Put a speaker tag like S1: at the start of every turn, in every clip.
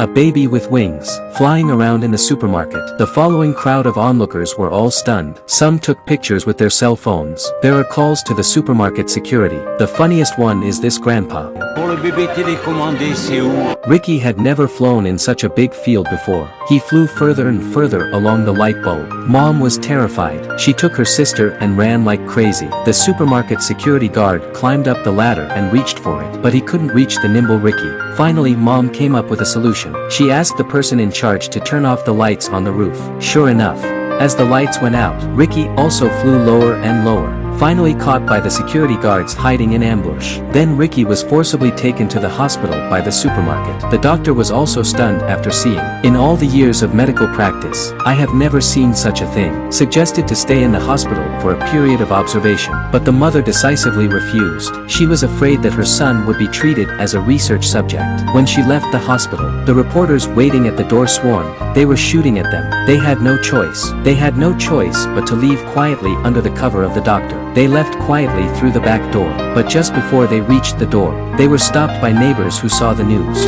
S1: a baby with wings, flying around in the supermarket. The following crowd of onlookers were all stunned. Some took pictures with their cell phones. There are calls to the supermarket security. The funniest one is this grandpa.
S2: Pour le bébé télécommandé, c'est où?
S1: Ricky had never flown in such a big field before. He flew further and further along the light bulb. Mom was terrified. She took her sister and ran like crazy. The supermarket security guard climbed up the ladder and reached for it, but he couldn't reach the nimble Ricky. Finally, Mom came up with a solution. She asked the person in charge to turn off the lights on the roof. Sure enough, as the lights went out, Ricky also flew lower and lower, finally caught by the security guards hiding in ambush. Then Ricky was forcibly taken to the hospital by the supermarket. The doctor was also stunned after seeing. In all the years of medical practice, I have never seen such a thing. Suggested to stay in the hospital for a period of observation, but the mother decisively refused. She was afraid that her son would be treated as a research subject. When she left the hospital, the reporters waiting at the door swarmed. They were shooting at them. They had no choice. They had no choice but to leave quietly under the cover of the doctor. They left quietly through the back door, but just before they reached the door, they were stopped by neighbors who saw the news.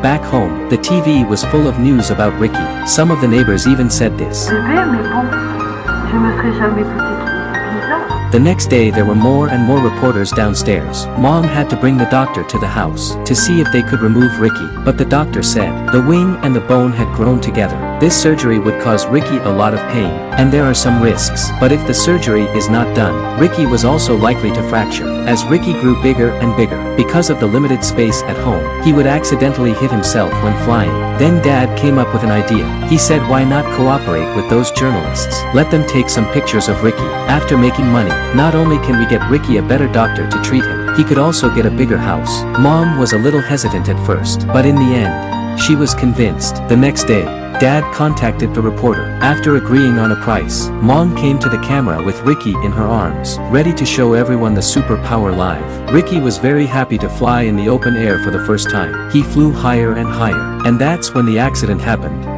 S1: Back home, the TV was full of news about Ricky. Some of the neighbors even said this. The next day there were more and more reporters downstairs. Mom had to bring the doctor to the house to see if they could remove Ricky, but the doctor said the wing and the bone had grown together. This surgery would cause Ricky a lot of pain, and there are some risks. But if the surgery is not done, Ricky was also likely to fracture. As Ricky grew bigger and bigger, because of the limited space at home, he would accidentally hit himself when flying. Then Dad came up with an idea. He said, why not cooperate with those journalists? Let them take some pictures of Ricky. After making money, not only can we get Ricky a better doctor to treat him, he could also get a bigger house. Mom was a little hesitant at first, but in the end, she was convinced. The next day, Dad contacted the reporter. After agreeing on a price, Mom came to the camera with Ricky in her arms, ready to show everyone the superpower live. Ricky was very happy to fly in the open air for the first time. He flew higher and higher, and that's when the accident happened.